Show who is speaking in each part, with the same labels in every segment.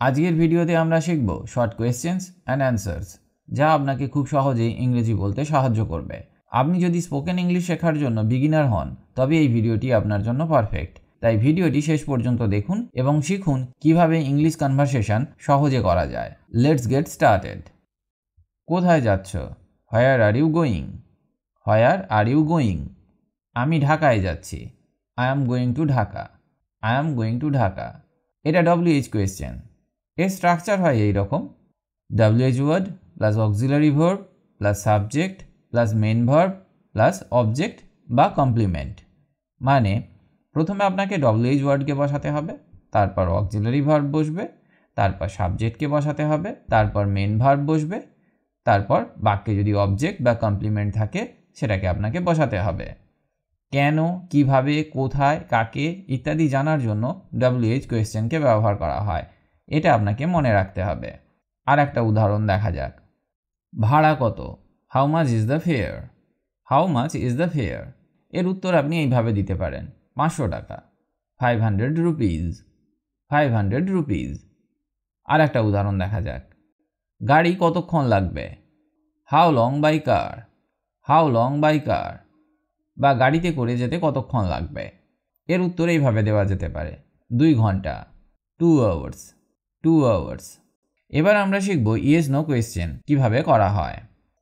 Speaker 1: আজকের ভিডিওতে আমরা শিখব শর্ট কোয়েশ্চেন্স অ্যান্ড অ্যান্সার্স, যা আপনাকে খুব সহজেই ইংরেজি বলতে সাহায্য করবে। আপনি যদি স্পোকেন ইংলিশ শেখার জন্য বিগিনার হন, তবে এই ভিডিওটি আপনার জন্য পারফেক্ট। তাই ভিডিওটি শেষ পর্যন্ত দেখুন এবং শিখুন কিভাবে ইংলিশ কনভারসেশন সহজে করা যায়। Let's get started. কোথায় যাচ্ছ? Where are you going? Where are you going? আমি ঢাকায় যাচ্ছি। I am going to Dhaka. I am going to Dhaka. এটা WH কোয়েশ্চেন। এর স্ট্রাকচার হয় এইরকম: WH word plus auxiliary verb plus subject plus main verb plus object বা complement. মানে প্রথমে আপনাকে WH ওয়ার্ডকে বসাতে হবে, তারপর অক্সিলারি ভার্ব বসবে, তারপর সাবজেক্টকে বসাতে হবে, তারপর মেন ভার্ব বসবে, তারপর বাক্যে যদি অবজেক্ট বা কমপ্লিমেন্ট থাকে সেটাকে আপনাকে বসাতে হবে। কেন, কিভাবে, কোথায়, কাকে ইত্যাদি জানার জন্য WH কোয়েশ্চেনকে ব্যবহার করা হয়, এটা আপনাকে মনে রাখতে হবে। আর একটা উদাহরণ দেখা যাক। ভাড়া কত? How much is the fair? How much is the fair? এর উত্তর আপনি এইভাবে দিতে পারেন: 500 টাকা। 500 রুপিজ। 500 রুপিজ। আর একটা উদাহরণ দেখা যাক। গাড়ি কতক্ষণ লাগবে? How long by car? How long by car? বা গাড়িতে করে যেতে কতক্ষণ লাগবে? এর উত্তর এইভাবে দেওয়া যেতে পারে: 2 ঘন্টা। 2 আওয়ার্স। 2 আওয়ার্স। এবার আমরা শিখব ইয়েস নো কোয়েশ্চেন কিভাবে করা হয়।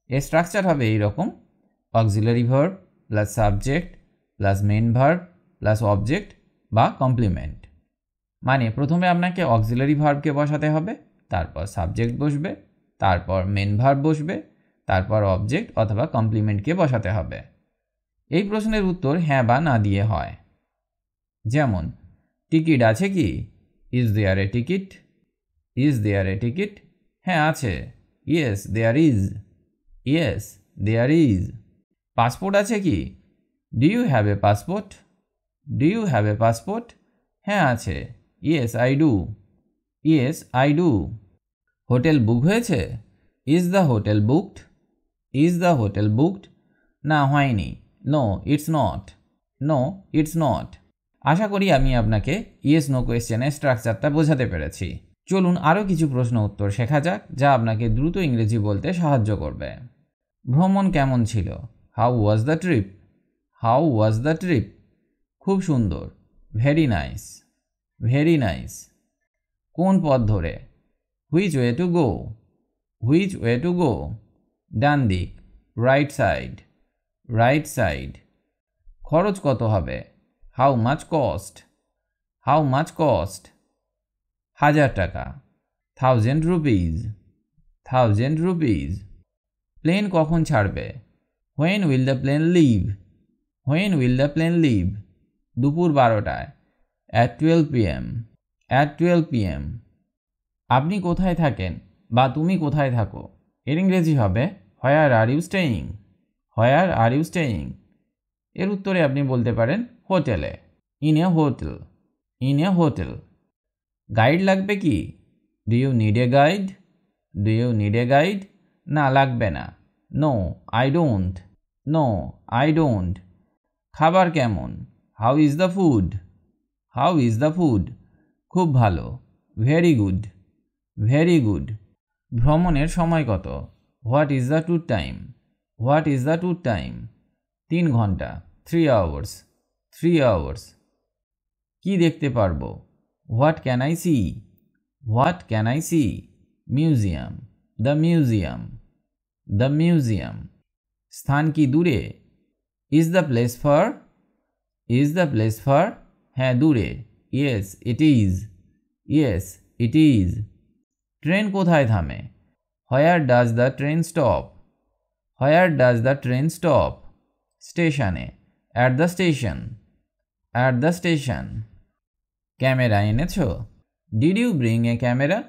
Speaker 1: এর স্ট্রাকচার হবে এইরকম: auxiliary verb plus subject plus main verb plus object বা কমপ্লিমেন্ট। মানে প্রথমে আপনাকে অক্সিলারি ভার্বকে বসাতে হবে, তারপর সাবজেক্ট বসবে, তারপর মেন ভার্ব বসবে, তারপর অবজেক্ট অথবা কমপ্লিমেন্টকে বসাতে হবে। এই প্রশ্নের উত্তর হ্যাঁ বা না দিয়ে হয়। যেমন, টিকিট আছে কি? Is there a ticket? Is there a ticket? হ্যাঁ আছে। Yes there is. Yes there is. Passport আছে কি? Do you have a passport? Do you have a passport? হ্যাঁ আছে। Yes I do. Yes I do. Hotel book হয়েছে? Is the hotel booked? Is the hotel booked? না হয়নি। No it's not. No it's not. আশা করি আমি আপনাকে yes no কোয়েশ্চেনের স্ট্রাকচারটা বোঝাতে পেরেছি। চলুন আরও কিছু প্রশ্ন উত্তর শেখা যাক, যা আপনাকে দ্রুত ইংরেজি বলতে সাহায্য করবে। ভ্রমণ কেমন ছিল? How was the trip? How was the trip? খুব সুন্দর। Very nice. Very nice. কোন পথ ধরে? Which way to go? Which way to go? ডান দিক। Right side. Right side. খরচ কত হবে? How much cost? How much cost? 1000 টাকা। 1000 রুপিজ। 1000 রুপিজ। প্লেন কখন ছাড়বে? When will the plane leave? When will the plane leave? দুপুর 12টায়। At 12 PM। At 12 PM। আপনি কোথায় থাকেন বা তুমি কোথায় থাকো? এর ইংরেজি হবে where are you staying? Where are you staying? এর উত্তরে আপনি বলতে পারেন হোটেলে। In a hotel. In a hotel. Guide লাগবে কি? Do you need a guide? Do you need a guide? না লাগবে না। No I don't. No I don't. খাবার কেমন? How is the food? How is the food? খুব ভালো। Very good. Very good. ভ্রমণের সময় কত? What is the tour time? What is the tour time? 3 ঘন্টা। 3 আওয়ার্স। 3 আওয়ার্স। কি দেখতে পারবো? What can I see? What can I see? Museum. The museum. The museum. স্থান কি দূরে? Is the place far? Is the place far? হ্যাঁ দূরে। Yes it is. Yes it is. Train কোথায় থামে? Where does the train stop? Where does the train stop? স্টেশনে। At the station. At the station. Camera এনেছো? Did you bring a camera?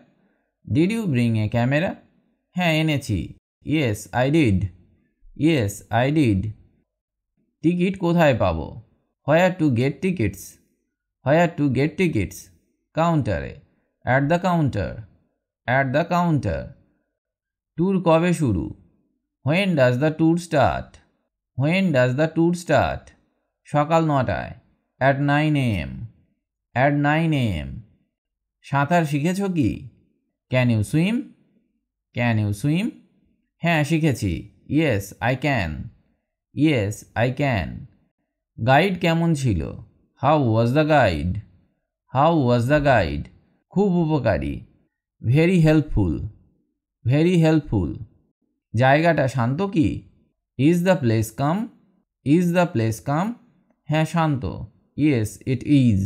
Speaker 1: Did you bring a camera? হ্যাঁ এনেছি। Yes I did. Yes I did. Ticket কোথায় পাবো? Where to get tickets? Where to get tickets? কাউন্টারে। At the counter. At the counter. Tour কবে শুরু? When does the tour start? When does the tour start? সকাল 9টায়। At 9 AM। At 9 AM। সাঁতার শিখেছ কি? Can you swim? Can you swim? হ্যাঁ শিখেছি। Yes I can. Yes I can. Guide কেমন ছিল? How was the guide? How was the guide? খুব উপকারী। Very helpful. Very helpful. জায়গাটা শান্ত কি? Is the place calm? Is the place calm? হ্যাঁ শান্ত। Yes it is.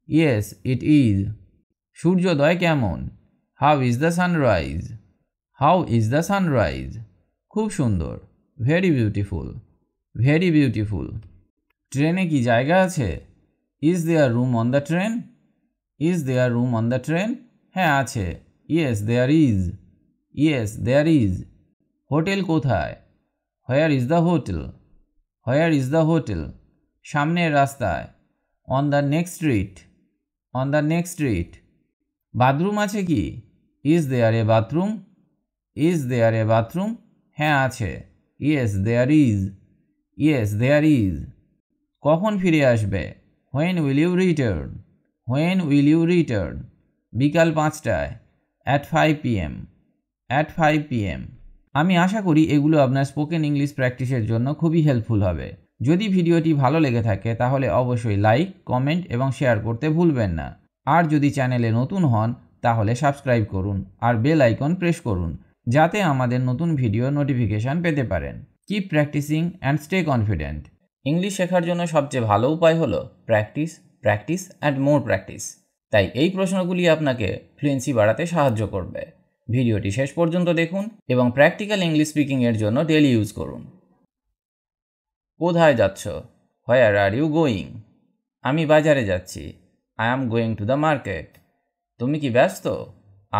Speaker 1: Yes it is. সূর্যোদয় কেমন? How is the sunrise? How is the sunrise? খুব সুন্দর। Very beautiful. Very beautiful. ট্রেনে কি জায়গা আছে? Is there room on the train? Is there room on the train? হ্যাঁ আছে। Yes there is. Yes there is. Hotel কোথায়? Where is the hotel? Where is the hotel? সামনের রাস্তায়। On the next street. On the next street. Bathroom আছে কি? Is there a bathroom? Is there a bathroom? হ্যাঁ আছে। Yes there is. Yes there is. কখন ফিরে আসবে? When will you return? When will you return? বিকাল 5টায়। At 5 PM। At 5 PM। আমি আশা করি এগুলো আপনার স্পোকেন ইংলিশ প্র্যাকটিসের জন্য খুবই হেল্পফুল হবে। যদি ভিডিওটি ভালো লেগে থাকে তাহলে অবশ্যই লাইক, কমেন্ট এবং শেয়ার করতে ভুলবেন না। আর যদি চ্যানেলে নতুন হন তাহলে সাবস্ক্রাইব করুন আর বেল আইকন প্রেস করুন যাতে আমাদের নতুন ভিডিও নোটিফিকেশান পেতে পারেন। Keep practising and stay confident. English শেখার জন্য সবচেয়ে ভালো উপায় হলো practice, practice and more practice. তাই এই প্রশ্নগুলি আপনাকে ফ্লুয়েন্সি বাড়াতে সাহায্য করবে। ভিডিওটি শেষ পর্যন্ত দেখুন এবং প্র্যাকটিক্যাল ইংলিশ স্পিকিংয়ের জন্য ডেলি ইউজ করুন। কোথায় যাচ্ছ? Where are you going? আমি বাজারে যাচ্ছি। I am going to the market. তুমি কি ব্যস্ত?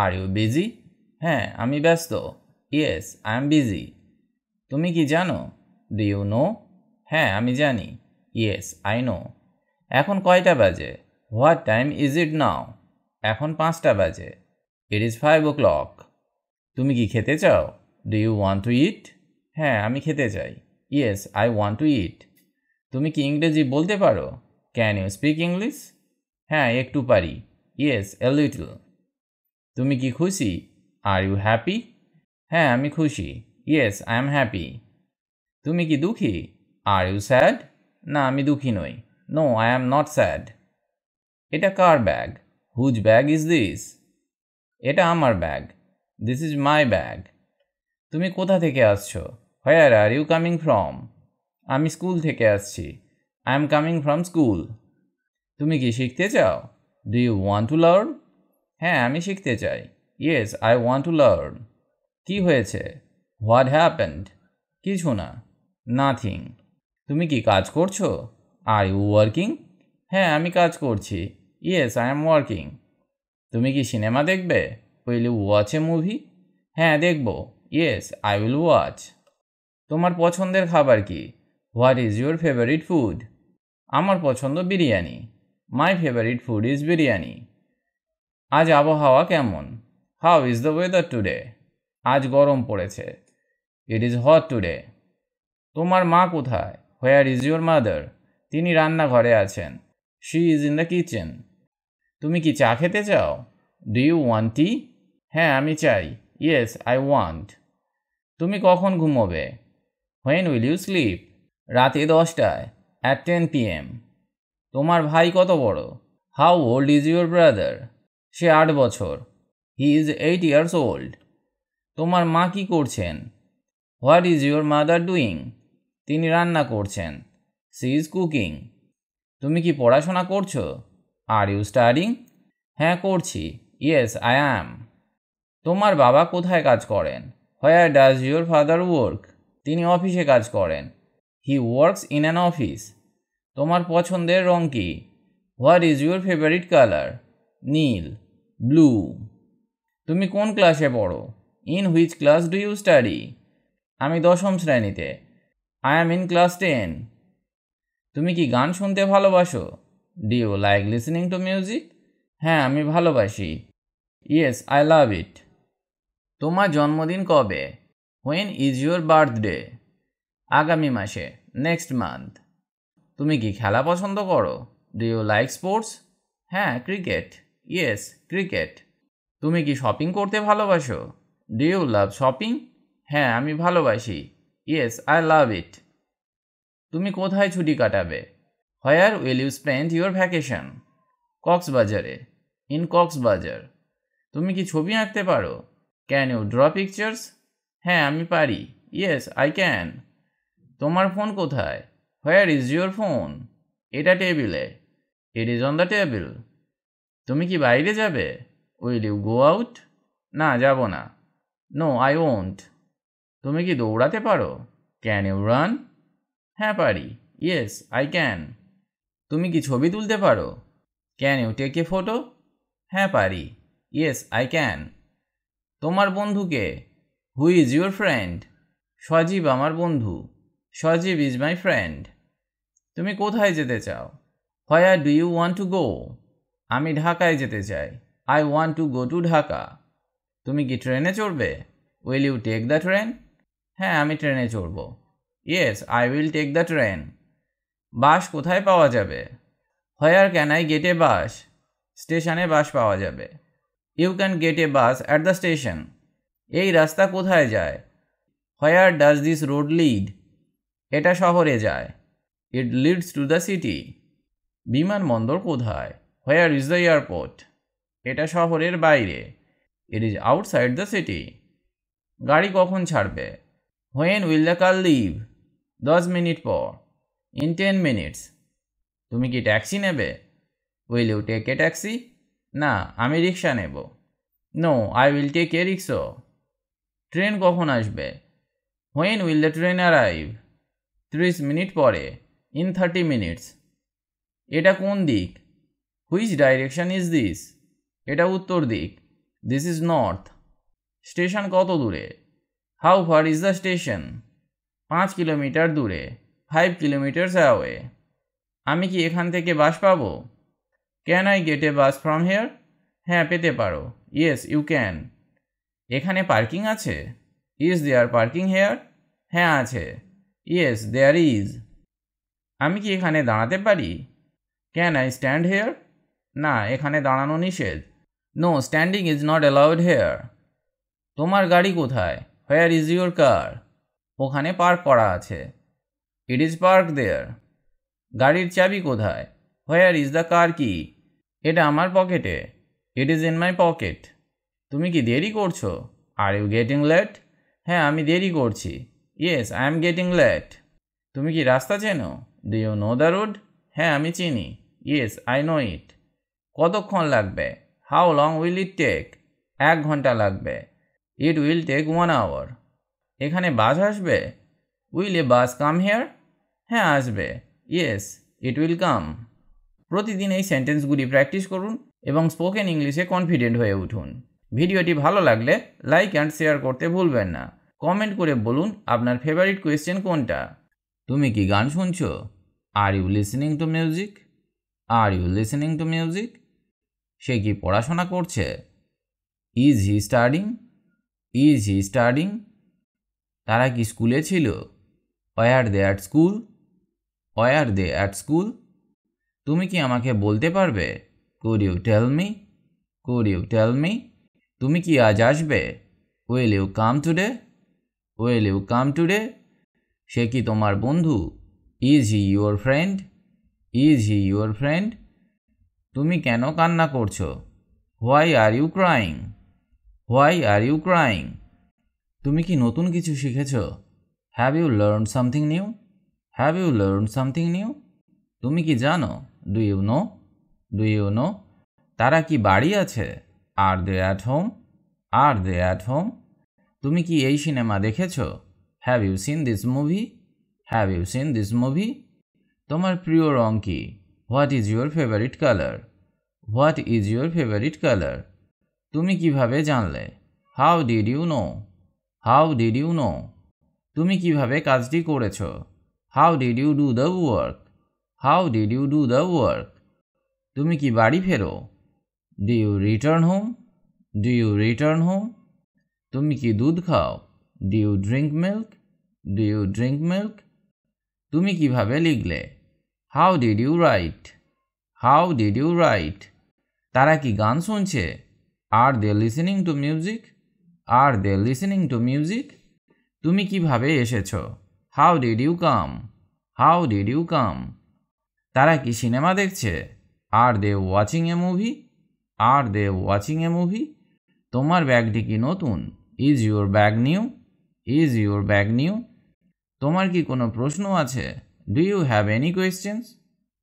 Speaker 1: Are you busy? হ্যাঁ আমি ব্যস্ত। Yes I am busy. তুমি কি জানো? Do you know? হ্যাঁ আমি জানি। Yes I know. এখন কয়টা বাজে? What time is it now? এখন 5টা বাজে। It is 5 o'clock। তুমি কি খেতে চাও? Do you want to eat? হ্যাঁ আমি খেতে চাই। Yes I want to eat. তুমি কি ইংরেজি বলতে পারো? Can you speak English? হ্যাঁ একটু পারি। Yes a little. তুমি কি খুশি? Are you happy? হ্যাঁ আমি খুশি। Yes I am happy. তুমি কি দুঃখী? Are you sad? না আমি দুঃখী নই। No I am not sad. এটা কার bag? Whose bag is this? এটা আমার ব্যাগ। This is my bag. তুমি কোথা থেকে আসছো? Where are you coming from? আমি স্কুল থেকে আসছি। I am coming from school. তুমি কি শিখতে চাও? Do you want to learn? হ্যাঁ আমি শিখতে চাই। Yes I want to learn. কি হয়েছে? What happened? কিছু না। নাথিং। তুমি কি কাজ করছো? Are you working? হ্যাঁ আমি কাজ করছি। Yes I am working. তুমি কি সিনেমা দেখবে? Will you watch a movie? হ্যাঁ দেখব। Yes I will watch. তোমার পছন্দের খাবার কি? What is your favourite food? আমার পছন্দ biryani. My favourite food is biryani. আজ আবহাওয়া কেমন? How is the weather today? আজ গরম পড়েছে। It is hot today. তোমার মা কোথায়? Where is your mother? তিনি রান্নাঘরে আছেন। She is in the kitchen. তুমি কি চা খেতে চাও? Do you want tea? হ্যাঁ আমি চাই। Yes I want. তুমি কখন ঘুমোবে? When will you sleep? রাতে 10টায়। At 10 PM। তোমার ভাই কত বড়? How old is your brother? সে 8 বছর। He is 8 years old। তোমার মা কি করছেন? What is your mother doing? তিনি রান্না করছেন। She is cooking. তুমি কি পড়াশোনা করছো? Are you studying? হ্যাঁ করছি। Yes I am. তোমার বাবা কোথায় কাজ করেন? Where does your father work? তিনি অফিসে কাজ করেন। He works in an office. তোমার পছন্দের রং কি? What is your favourite colour? নীল, ব্লু। তুমি কোন ক্লাসে পড়ো? In which class do you study? আমি 10ম শ্রেণীতে। I am in class 10। তুমি কি গান শুনতে ভালোবাসো? Do you like listening to music? হ্যাঁ আমি ভালোবাসি। Yes I love it. তোমার জন্মদিন কবে? When is your birthday? আগামী মাসে, নেক্সট মান্থ। তুমি কি খেলা পছন্দ করো? Do you like sports? হ্যাঁ ক্রিকেট। Yes cricket. তুমি কি শপিং করতে ভালোবাসো? Do you love shopping? হ্যাঁ, আমি ভালোবাসি। Yes, I love it. তুমি কোথায় ছুটি কাটাবে? Where will you spend your vacation? কক্সবাজারে। ইন কক্সবাজার। তুমি কি ছবি আঁকতে পারো? Can you draw pictures? হ্যাঁ, আমি পারি। Yes, I can. তোমার ফোন কোথায়? Where is your phone? এটা টেবিলে। It is on the table. তুমি কি বাইরে যাবে? Will you go out? না, যাব না। No, I won't. তুমি কি দৌড়াতে পারো? Can you run? হ্যাঁ, পারি। Yes, I can. তুমি কি ছবি তুলতে পারো? Can you take a photo? হ্যাঁ, পারি। Yes, I can. তোমার বন্ধুকে? Who is your friend? Sajib আমার বন্ধু। Sajib is my friend. তুমি কোথায় যেতে চাও? Where do you want to go? আমি ঢাকায় যেতে চাই। I want to go to Dhaka. তুমি কি ট্রেনে চড়বে? Will you take the train? হ্যাঁ, আমি ট্রেনে চড়ব। Yes, I will take the train. Bus কোথায় পাওয়া যাবে? Where can I get a bus? স্টেশনে বাস পাওয়া যাবে। You can get a bus at the station. এই রাস্তা কোথায় যায়? Where does this road lead? এটা শহরে যায়। It leads to the city. বিমানবন্দর কোথায়? Where is the airport? এটা শহরের বাইরে। It is outside the city. গাড়ি কখন ছাড়বে? When will the car leave? 10 minute পর। In 10 minutes. তুমি কি ট্যাক্সি নেবে? Will you take a taxi? না, আমি রিক্সা নেব। No, I will take a rickshaw. Train কখন আসবে? When will the train arrive? 30 minute পরে। In 30 minutes. এটা কোন দিক? Which direction is this? এটা উত্তর দিক। This is north. স্টেশন কত দূরে? How far is the station? 5 kilometre দূরে। 5 কিলোমিটার্স অ্যাওয়ে। আমি কি এখান থেকে বাস পাবো? Can I get a bus from here? হ্যাঁ, পেতে পারো। Yes, you can. এখানে পার্কিং আছে? Is there parking here? হ্যাঁ, আছে। Yes, there is. আমি কি এখানে দাঁড়াতে পারি? Can I stand here? না, এখানে দাঁড়ানো নিষেধ। No, standing is not allowed here. তোমার গাড়ি কোথায়? Where is your car? ওখানে পার্ক করা আছে। It is park there. গাড়ির চাবি কোথায়? হোয়ার ইজ দ্য কার কি? এটা আমার পকেটে। It is in my pocket. তুমি কি দেরি করছো? Are you getting late? হ্যাঁ, আমি দেরি করছি। Yes, I am getting late. তুমি কি রাস্তা চেনো? Do you know the road? হ্যাঁ, আমি চিনি। Yes, I know it. কতক্ষণ লাগবে? How long will it take? 1 ঘন্টা লাগবে। It will take 1 hour. এখানে বাস আসবে? Will a bus come here? হ্যাঁ, আসবে। Yes, it will come. প্রতিদিন এই সেন্টেন্সগুলি প্র্যাকটিস করুন এবং স্পোকেন ইংলিশে কনফিডেন্ট হয়ে উঠুন। ভিডিওটি ভালো লাগলে লাইক অ্যান্ড শেয়ার করতে ভুলবেন না। কমেন্ট করে বলুন আপনার ফেভারিট কোয়েশ্চেন কোনটা। তুমি কি গান শুনছো? Are you listening to music? Are you listening to music? সে কি পড়াশোনা করছে? Is he studying? Is he studying? তারা কি স্কুলে ছিল? Were they at school? Were they at school? তুমি কি আমাকে বলতে পারবে? Could you tell me? Could you tell me? তুমি কি আজ আসবে? Will you come today? Will you come today? সে কি তোমার বন্ধু? Is he your friend? Is he your friend? তুমি কেন কান্না করছো? Why are you crying? Why are you crying? তুমি কি নতুন কিছু শিখেছ? Have you learn something new? Have you learn something new? তুমি কি জানো? Do you know? Do you know? তারা কি বাড়ি আছে? Are they at home? Are they at home? তুমি কি এই সিনেমা দেখেছ? Have you seen this movie? Have you seen this movie? তোমার প্রিয় রং কি? What is your favourite colour? What is your favourite colour? তুমি কিভাবে জানলে? How did you know? How did you know? তুমি কিভাবে কাজটি করেছ? How did you do the work? How did you do the work? তুমি কি বাড়ি ফেরো? Do you return home? Do you return home? তুমি কি দুধ খাও? Do you drink milk? Do you drink milk? তুমি কিভাবে লিখলে? How did you write? How did you write? তারা কি গান শুনছে? Are they listening to music? Are they listening to music? তুমি কিভাবে এসেছো? How did you come? How did you come? তারা কি সিনেমা দেখছে? Are they watching a movie? Are they watching a movie? তোমার ব্যাগটি কি নতুন? Is your bag new? Is your bag new? তোমার কি কোনো প্রশ্ন আছে? Do you have any questions?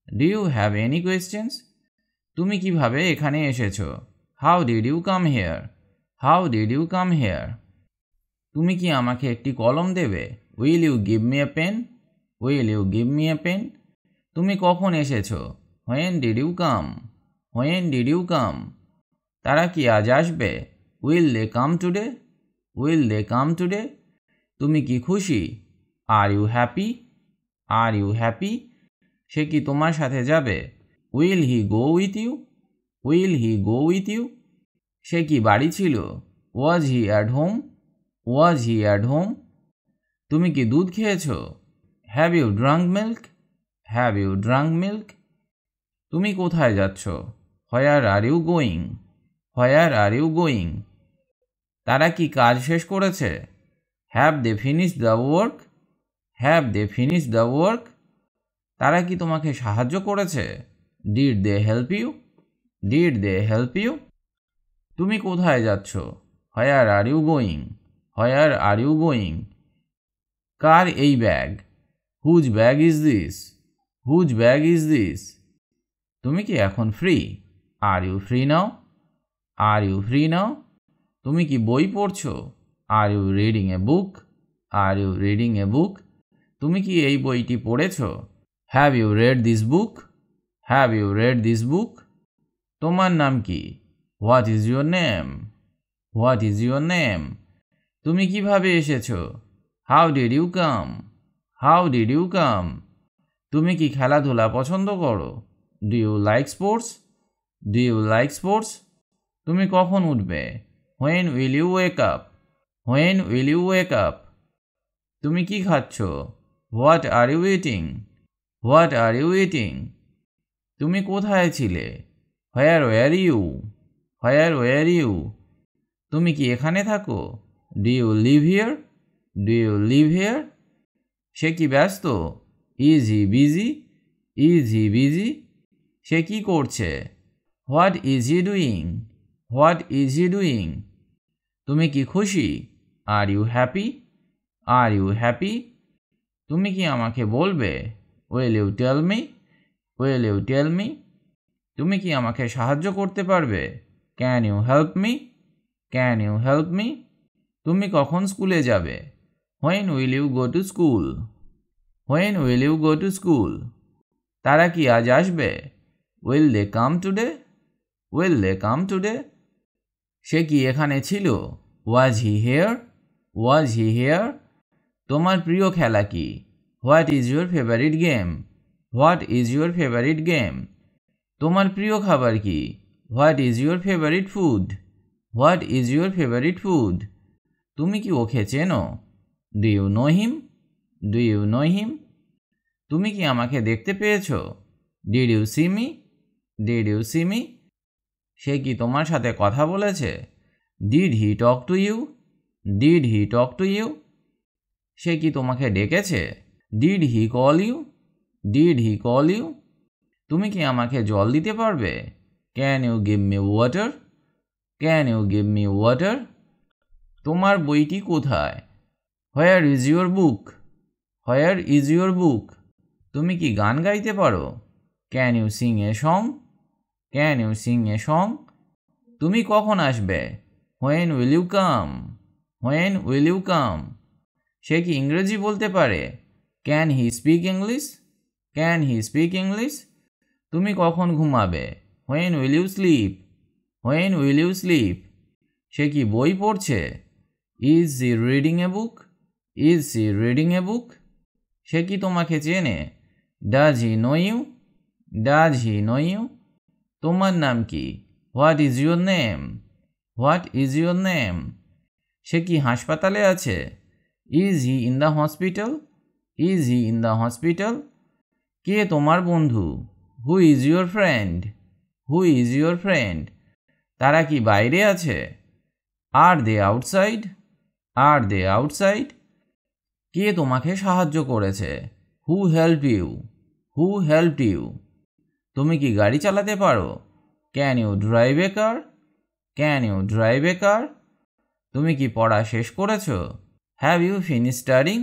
Speaker 1: Do you have any questions? তুমি কিভাবে এখানে এসেছো? How did you come here? How did you come here? তুমি কি আমাকে একটি কলম দেবে? Will you give me a pen? Will you give me a pen? তুমি কখন এসেছো? When did you come? When did you come? তারা কি আজ আসবে? Will they come today? Will they come today? তুমি কি খুশি? Are you happy? Are you happy? সে কি তোমার সাথে যাবে? Will he go with you? Will he go with you? সে কি বাড়ি ছিল? Was he at home? Was he at home? তুমি কি দুধ খেয়েছো? Have you drunk milk? Have you drunk milk? তুমি কোথায় যাচ্ছ? Where are you going? Where are you going? তারা কি কাজ শেষ করেছে? Have they finish the work? Have they finish the work? তারা কি তোমাকে সাহায্য করেছে? Did they help you? Did they help you? তুমি কোথায় যাচ্ছ? Where are you going? Where are you going? কার এই bag? Whose bag is this? Whose bag is this? তুমি কি এখন free? Are you free now? Are you free now? তুমি কি বই পড়ছো? Are you reading a book? Are you reading a book? তুমি কি এই বইটি পড়েছো? Have you read this book? Have you read this book? তোমার নাম কি? What is your name? What is your name? তুমি কিভাবে এসেছো? How did you come? How did you come? তুমি কি খেলাধুলা পছন্দ করো? Do you like sports? Do you like sports? তুমি কখন উঠবে? When will you wake up? When will you wake up? তুমি কি খাচ্ছ? What are you eating? What are you eating? তুমি কোথায় ছিলে? Where were you? Where were you? তুমি কি এখানে থাকো? Do you live here? Do you live here? সে কি ব্যস্ত? Is he busy? Is he busy? সে কি করছে? What is he doing? What is he doing? তুমি কি খুশি? Are you happy? Are you happy? তুমি কি আমাকে বলবে? Will you tell me? Will you tell me? তুমি কি আমাকে সাহায্য করতে পারবে? Can you help me? Can you help me? তুমি কখন স্কুলে যাবে? When will you go to school? When will you go to school? তারা কি আজ আসবে? Will they come today? Will they come today? সে কি এখানে ছিল? Was he here? Was he here? তোমার প্রিয় খেলা কি? What is your favourite game? What is your favourite game? তোমার প্রিয় খাবার কি? What is your favourite food? What is your favourite food? তুমি কি ওকে চেনো? Do you know him? Do you know him? তুমি কি আমাকে দেখতে পেয়েছো? Did you see me? Did you see me? সে কি তোমার সাথে কথা বলেছে? Did he talk to you? Did he talk to you? সে কি তোমাকে ডেকেছে? Did he call you? Did he call you? তুমি কি আমাকে জল দিতে পারবে? Can you give me water? Can you give me water? তোমার বইটি কোথায়? Where is your book? Where is your book? তুমি কি গান গাইতে পারো? Can you sing a song? Can you sing a song? তুমি কখন আসবে? When will you come? When will you come? সে কি ইংরেজি বলতে পারে? Can he speak English? Can he speak English? তুমি কখন ঘুমাবে? When will you sleep? When will you sleep? সে কি বই পড়ছে? Is he reading a book? Is he reading a book? সে কি তোমাকে চেনে? Does he know you? Does he know you? তোমার নাম কি? What is your name? What is your name? সে কি হাসপাতালে আছে? Is he in the hospital? Is he in the hospital? কে তোমার বন্ধু? Who is your friend? Who is your friend? তারা কি বাইরে আছে? Are they outside? Are they outside? কে তোমাকে সাহায্য করেছে? Who help you? Who help you? তুমি কি গাড়ি চালাতে পারো? Can you drive a car? Can you drive a car? তুমি কি পড়া শেষ করেছো? Have you finish studying?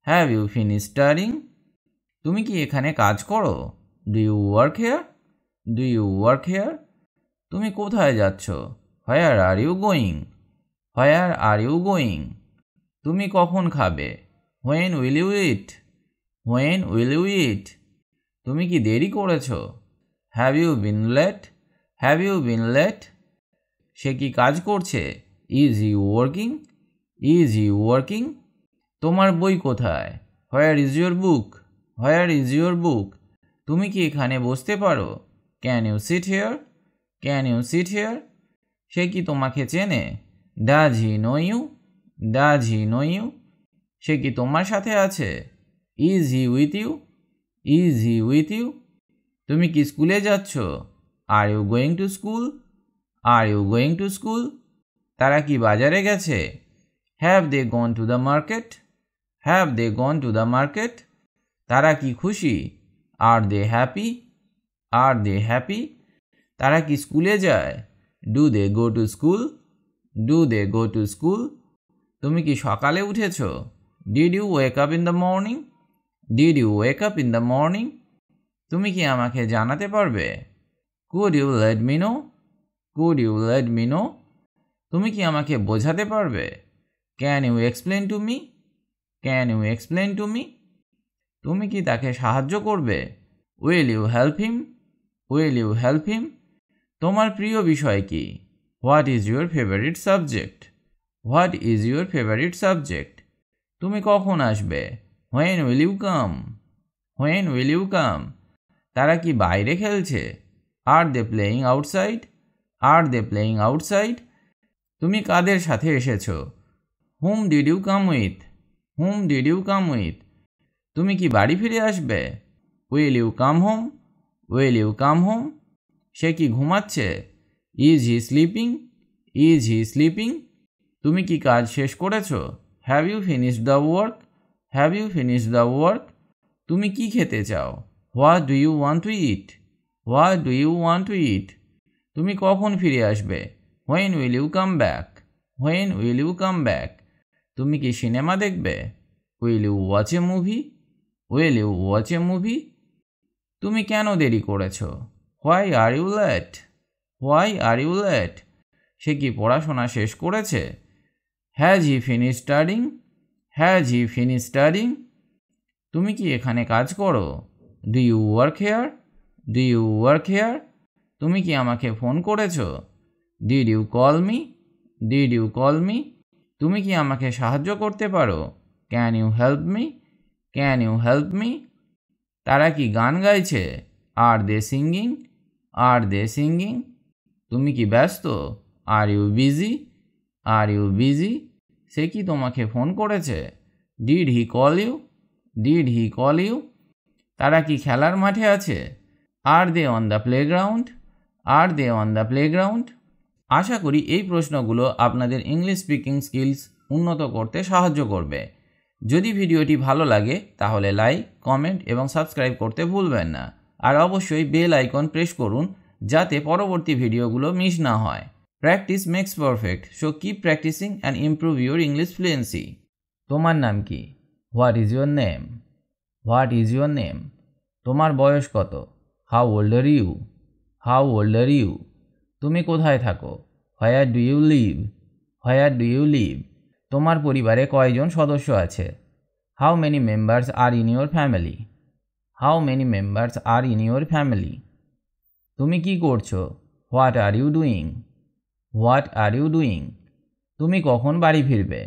Speaker 1: Have you finish studying? তুমি কি এখানে কাজ করো? Do you work here? Do you work here? তুমি কোথায় যাচ্ছ? Where are you going? Where are you going? তুমি কখন খাবে? When will you eat? When will you eat? তুমি কি দেরি করেছো? Have you been late? Have you been late? সে কি কাজ করছে? Is he working? Is he working? তোমার বই কোথায়? Where is your book? Where is your book? তুমি কি এখানে বসতে পারো? Can you sit here? Can you sit here? সে কি তোমাকে চেনে? Does he know you? Does he know you? সে কি তোমার সাথে আছে? Is he with you? Is he with you? তুমি কি স্কুলে যাচ্ছ? Are you going to school? Are you going to school? তারা কি বাজারে গেছে? Have they gone to the market? Have they gone to the market? তারা কি খুশি? Are they happy? Are they happy? তারা কি স্কুলে যায়? Do they go to school? Do they go to school? তুমি কি সকালে উঠেছ? Did you wake up in the morning? Did you wake up in the morning? তুমি কি আমাকে জানাতে পারবে? Could you let me know? Could you let me know? তুমি কি আমাকে বোঝাতে পারবে? Can you explain to me? Can you explain to me? তুমি কি তাকে সাহায্য করবে? Will you help him? Will you help him? তোমার প্রিয় বিষয় কি? What is your favourite subject? What is your favourite subject? তুমি কখন আসবে? When will you come? When will you come? তারা কি বাইরে খেলছে? Are they playing outside? Are they playing outside? তুমি কাদের সাথে এসেছো? Whom did you come with? Whom did you come with? তুমি কি বাড়ি ফিরে আসবে? Will you come home? Will you come home? সে কি ঘুমাচ্ছে? Is he sleeping? Is he sleeping? তুমি কি কাজ শেষ করেছো? Have you finished the work? Have you finished the work? তুমি কি খেতে চাও? What do you want to eat? What do you want to eat? তুমি কখন ফিরে আসবে? When will you come back? When will you come back? তুমি কি সিনেমা দেখবে? Will you watch a movie? Will you watch a movie? তুমি কেন দেরি করেছো? Why are you late? Why are you late? সে কি পড়াশোনা শেষ করেছে? Has he finish studying? Has he finish studying? তুমি কি এখানে কাজ করো? Do you work here? Do you work here? তুমি কি আমাকে ফোন করেছো? Did you call me? Did you call me? তুমি কি আমাকে সাহায্য করতে পারো? Can you help me? Can you help me? তারা কি গান গাইছে? Are they singing? Are they singing? তুমি কি ব্যস্ত? Are you busy? Are you busy? সে কি তোমাকে ফোন করেছে? Did he call you? Did he call you? তারা কি খেলার মাঠে আছে? Are they on the playground? Are they on the playground? আশা করি এই প্রশ্নগুলো আপনাদের ইংলিশ স্পিকিং স্কিলস উন্নত করতে সাহায্য করবে। যদি ভিডিওটি ভালো লাগে তাহলে লাইক, কমেন্ট এবং সাবস্ক্রাইব করতে ভুলবেন না। আর অবশ্যই বেল আইকন প্রেস করুন যাতে পরবর্তী ভিডিওগুলো মিস না হয়। Practice makes perfect, so keep practising and improve your English fluency. তোমার নাম কি? What is your name? What is your name? তোমার বয়স কত? How old are you? How old are you? তুমি কোথায় থাকো? Where do you live? Where do you live? তোমার পরিবারে কয়জন সদস্য আছে? How many members are in your family? How many members are in your family? তুমি কি করছো? What are you doing? What are you doing? তুমি কখন বাড়ি ফিরবে?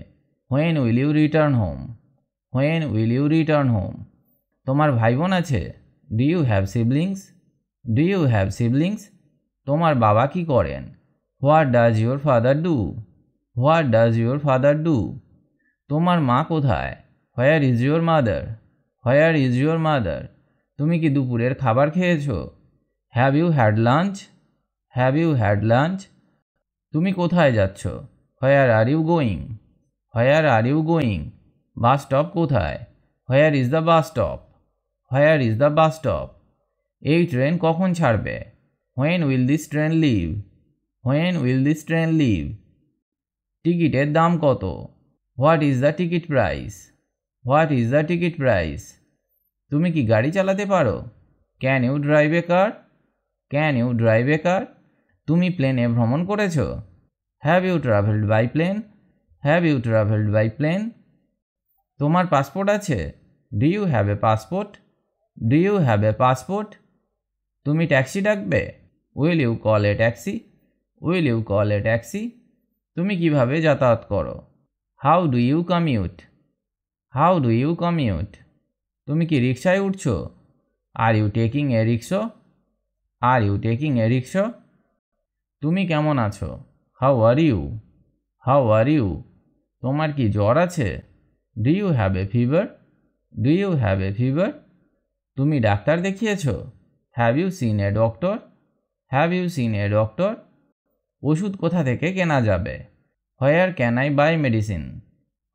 Speaker 1: When will you return home? When will you return home? তোমার ভাই বোন আছে? Do you have siblings? Do you have siblings? তোমার বাবা কি করেন? What does your father do? What does your father do? তোমার মা কোথায়? Where is your mother? Where is your mother? তুমি কি দুপুরের খাবার খেয়েছো? Have you had lunch? Have you had lunch? তুমি কোথায় যাচ্ছ? Where are you going? Where are you going? Bus stop কোথায়? Where is the bus stop? Where is the bus stop? এই ট্রেন কখন ছাড়বে? When will this train leave? When will this train leave? টিকিটের দাম কত? What is the ticket price? What is the ticket price? তুমি কি গাড়ি চালাতে পারো? Can you drive a car? Can you drive a car? তুমি প্লেনে ভ্রমণ করেছ? Have you travelled by plane? Have you travelled by plane? তোমার পাসপোর্ট আছে? Do you have a passport? Do you have a passport? তুমি taxi ডাকবে? Will you call a taxi? Will you call a taxi? তুমি কিভাবে যাতায়াত করো? How do you commute? How do you commute? তুমি কি রিক্সায় উঠছো? Are you taking a rickshaw? Are you taking a rickshaw? তুমি কেমন আছো? How are you? How are you? তোমার কি জ্বর আছে? Do you have a fever? Do you have a fever? তুমি ডাক্তার দেখিয়েছ? Have you seen a doctor? Have you seen a doctor? ওষুধ কোথা থেকে কেনা যাবে? Where can I buy medicine?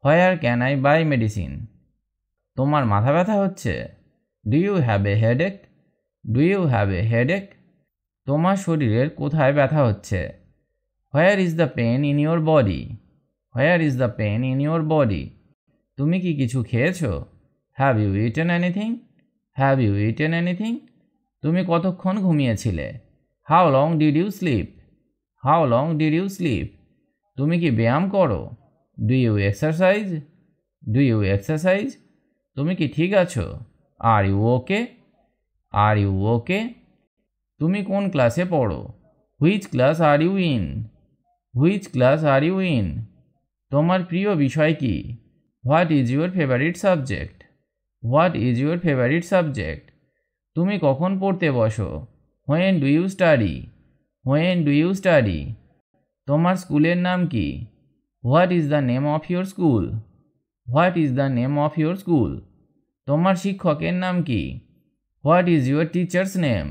Speaker 1: Where can I buy medicine? তোমার মাথা ব্যথা হচ্ছে? Do you have a headache? Do you have a headache? তোমার শরীরের কোথায় ব্যথা হচ্ছে? Where is the pain in your body? Where is the pain in your body? তুমি কি কিছু খেয়েছো? Have you eaten anything? Have you eaten anything? তুমি কতক্ষণ ঘুমিয়েছিলে? How long did you sleep? How long did you sleep? তুমি কি ব্যায়াম করো? Do you exercise? Do you exercise? তুমি কি ঠিক আছো? Are you okay? Are you okay? তুমি কোন ক্লাসে পড়ো? Which class are you in? Which class are you in? তোমার প্রিয় বিষয় কি? What is your favourite subject? What is your favourite subject? তুমি কখন পড়তে বসো? When do you study? When do you study? তোমার স্কুলের নাম কি? What is the name of your school? What is the name of your school? তোমার শিক্ষকের নাম কি? What is your teacher's name?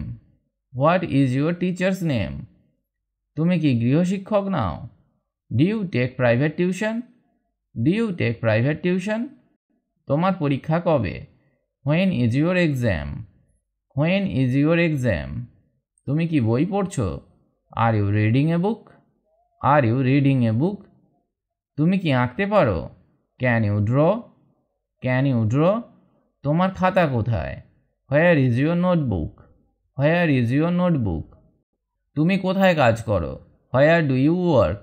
Speaker 1: What is your teacher's name? তুমি কি গৃহশিক্ষক নাও? Do you take private tuition? Do you take private tuition? তোমার পরীক্ষা কবে? When is your exam? When is your exam? তুমি কি বই পড়ছো? Are you reading a book? Are you reading a book? তুমি কি আঁকতে পারো? Can you draw? Can you draw? তোমার খাতা কোথায়? Where is your notebook? Where is your notebook? তুমি কোথায় কাজ করো? Where do you work?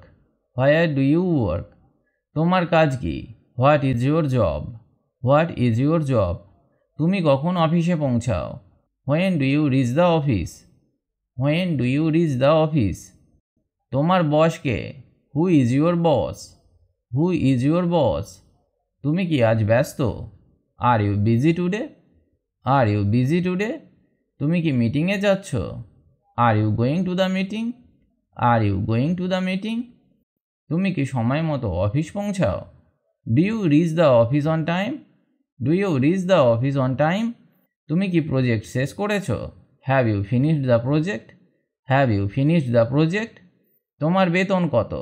Speaker 1: Where do you work? তোমার কাজ কি? What is your job? What is your job? তুমি কখন অফিসে পৌঁছাও? When do you reach the office? When do you reach the office? তোমার বস কে? Who is your boss? Who is your boss? তুমি কি আজ ব্যস্ত? Are you busy today? Are you busy today? তুমি কি মিটিংয়ে যাচ্ছ? Are you going to the meeting? Are you going to the meeting? তুমি কি সময় মতো অফিস পৌঁছাও? Do you reach the office on time? Do you reach the office on time? তুমি কি প্রজেক্ট শেষ করেছ? Have you finished the project? Have you finished the project? তোমার বেতন কত?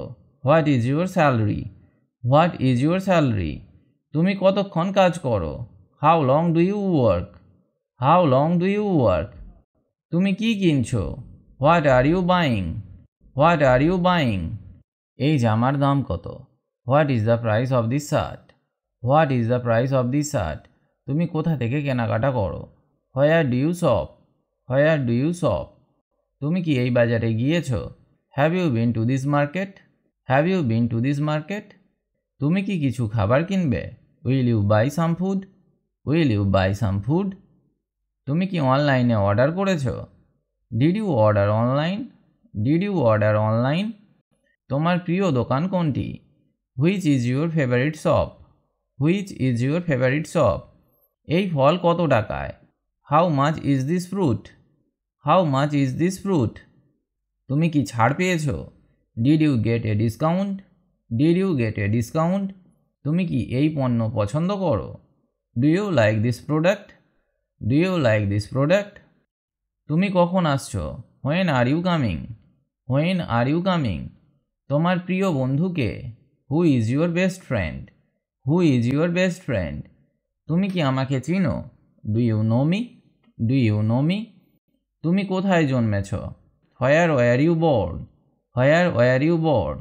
Speaker 1: What is your salary? What is your salary? তুমি কতক্ষণ কাজ করো? How long do you work? How long do you work? তুমি কি কিনছো? What are you buying? What are you buying? এই জামার দাম কত? What is the price of this shirt? What is the price of this shirt? তুমি কোথা থেকে কেনাকাটা করো? Where do you shop? Where do you shop? তুমি কি এই বাজারে গিয়েছো? Have you been to this market? Have you been to this market? তুমি কি কিছু খাবার কিনবে? Will you buy some food? Will you buy some food? তুমি কি অনলাইনে অর্ডার করেছো? Did you order online? Did you order online? তোমার প্রিয় দোকান কোনটি? Which is your favourite shop? Which is your favourite shop? এই ফল কত টাকায়? How much is this fruit? How much is this fruit? তুমি কি ছাড় পেয়েছো? Did you get a discount? Did you get a discount? তুমি কি এই পণ্য পছন্দ করো? Do you like this product? Do you like this product? তুমি কখন আসছো? When are you coming? When are you coming? তোমার প্রিয় বন্ধুকে? Who is your best friend? Who is your best friend? তুমি কি আমাকে চিনো? Do you know me? Do you know me? তুমি কোথায় জন্মেছ? Where were you born? Where were you born?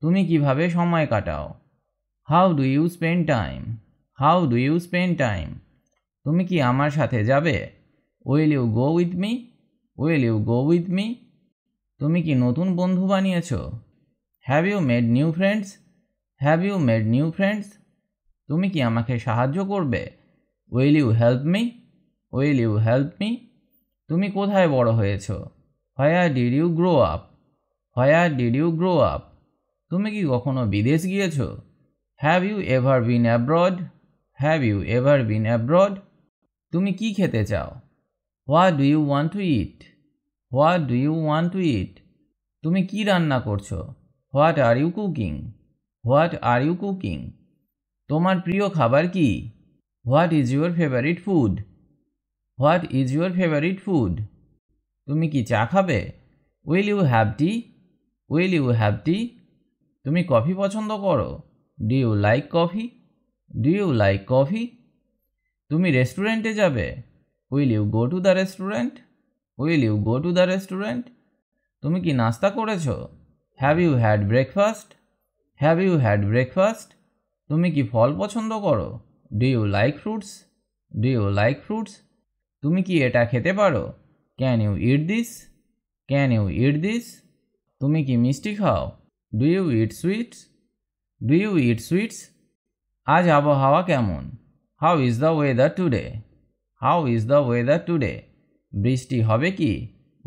Speaker 1: তুমি কিভাবে সময় কাটাও? How do you spend time? How do you spend time? তুমি কি আমার সাথে যাবে? Will you go with me? Will you go with me? তুমি কি নতুন বন্ধু বানিয়েছ? Have you made new friends? Have you made new friends? তুমি কি আমাকে সাহায্য করবে? Will you help me? Will you help me? তুমি কোথায় বড় হয়েছ? Where did you grow up? Where did you grow up? তুমি কি কখনো বিদেশ গিয়েছ? Have you ever been abroad? Have you ever been abroad? তুমি কি খেতে চাও? What do you want to eat? What do you want to eat? তুমি কি রান্না করছো? What are you cooking? What are you cooking? তোমার প্রিয় খাবার কি? What is your favourite food? What is your favourite food? তুমি কি চা খাবে? Will you have tea? Will you have tea? তুমি কফি পছন্দ করো? Do you like coffee? Do you like coffee? তুমি রেস্টুরেন্টে যাবে? Will you go to the restaurant? Will you go to the restaurant? তুমি কি নাস্তা করেছ? Have you had breakfast? Have you had breakfast? তুমি কি ফল পছন্দ করো? Do you like fruits? Do you like fruits? তুমি কি এটা খেতে পারো? Can you eat this? Can you eat this? তুমি কি মিষ্টি খাও? Do you eat sweets? Do you eat sweets? আজ আবহাওয়া কেমন? How is the weather today? How is the weather today? বৃষ্টি হবে কি?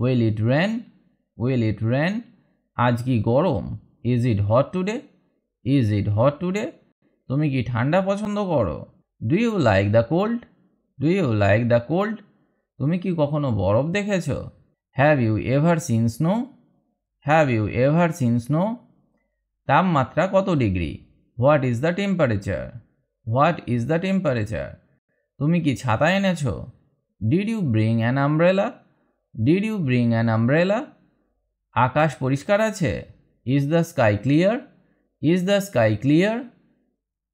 Speaker 1: Will it rain? Will it rain? আজ কি গরম? Is it hot today? Is it hot today? তুমি কি ঠান্ডা পছন্দ করো? Do you like the cold? Do you like the cold? তুমি কি কখনো বরফ দেখেছ? Have you ever seen snow? Have you ever seen snow? তাপমাত্রা কত degree? What is the temperature? What is the temperature? তুমি কি ছাতা এনেছো? Did you bring an umbrella? Did you bring an umbrella? আকাশ পরিষ্কার আছে? Is the sky clear? Is the sky clear?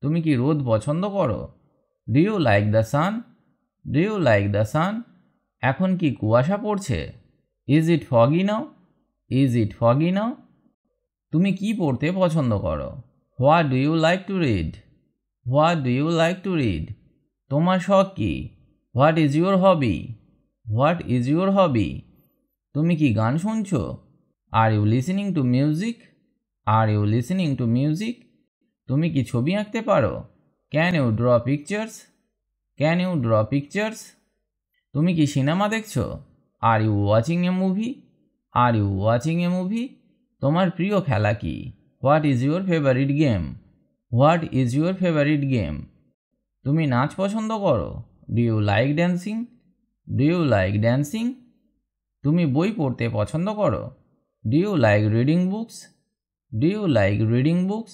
Speaker 1: তুমি কি রোদ পছন্দ করো? Do you like the San? Do you like the sun? এখন কি কুয়াশা পড়ছে? Is it foggy now? Is it foggy now? তুমি কি পড়তে পছন্দ করো? What do you like to read? What do you like to read? তোমার শখ কি? What is your hobby? What is your hobby? তুমি কি গান শুনছো? Are you listening to music? Are you listening to music? তুমি কি ছবি আঁকতে পারো? Can you draw pictures? Can you draw pictures? তুমি কি সিনেমা দেখছো? Are you watching a movie? Are you watching a movie? তোমার প্রিয় খেলা কি? What is your favourite game? What is your favourite game? তুমি নাচ পছন্দ করো? Do you like dancing? Do you like dancing? তুমি বই পড়তে পছন্দ করো? Do you like reading books? Do you like reading books?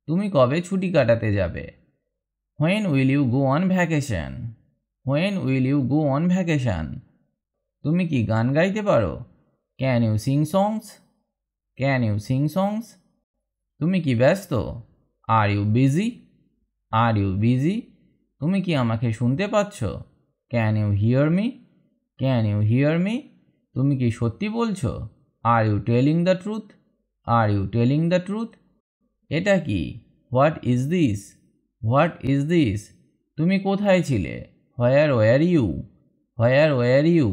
Speaker 1: তুমি কবে ছুটি কাটাতে যাবে? When will you go on vacation? When will you go on vacation? তুমি কি গান গাইতে পারো? Can you sing songs? Can you sing songs? তুমি কি ব্যস্ত? Are you busy? Are you busy? তুমি কি আমাকে শুনতে পাচ্ছ? Can you hear me? Can you hear me? তুমি কি সত্যি বলছো? Are you telling the truth? Are you telling the truth? এটা কি? What is this? What is this? তুমি কোথায় ছিলে? Where were you? Where were you?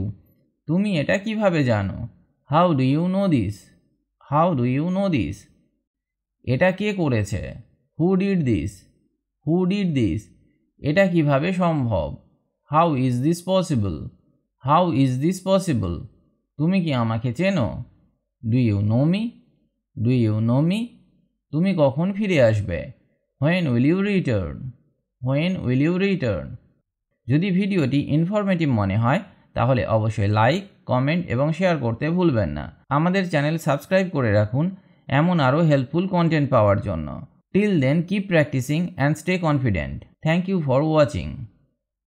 Speaker 1: তুমি এটা কিভাবে জানো? How do you know this? How do you know this? এটা কে করেছে? Who did this? Who did this? এটা কিভাবে সম্ভব? How is this possible? How is this possible? তুমি কি আমাকে চেনো? Do you know me? Do you know me? তুমি কখন ফিরে আসবে? When will you return? When will you return? যদি ভিডিওটি ইনফরমেটিভ মনে হয় তাহলে অবশ্যই লাইক, কমেন্ট এবং শেয়ার করতে ভুলবেন না। আমাদের চ্যানেল সাবস্ক্রাইব করে রাখুন এমন আরও হেল্পফুল কন্টেন্ট পাওয়ার জন্য। Till then keep practising and stay confident. Thank you for watching.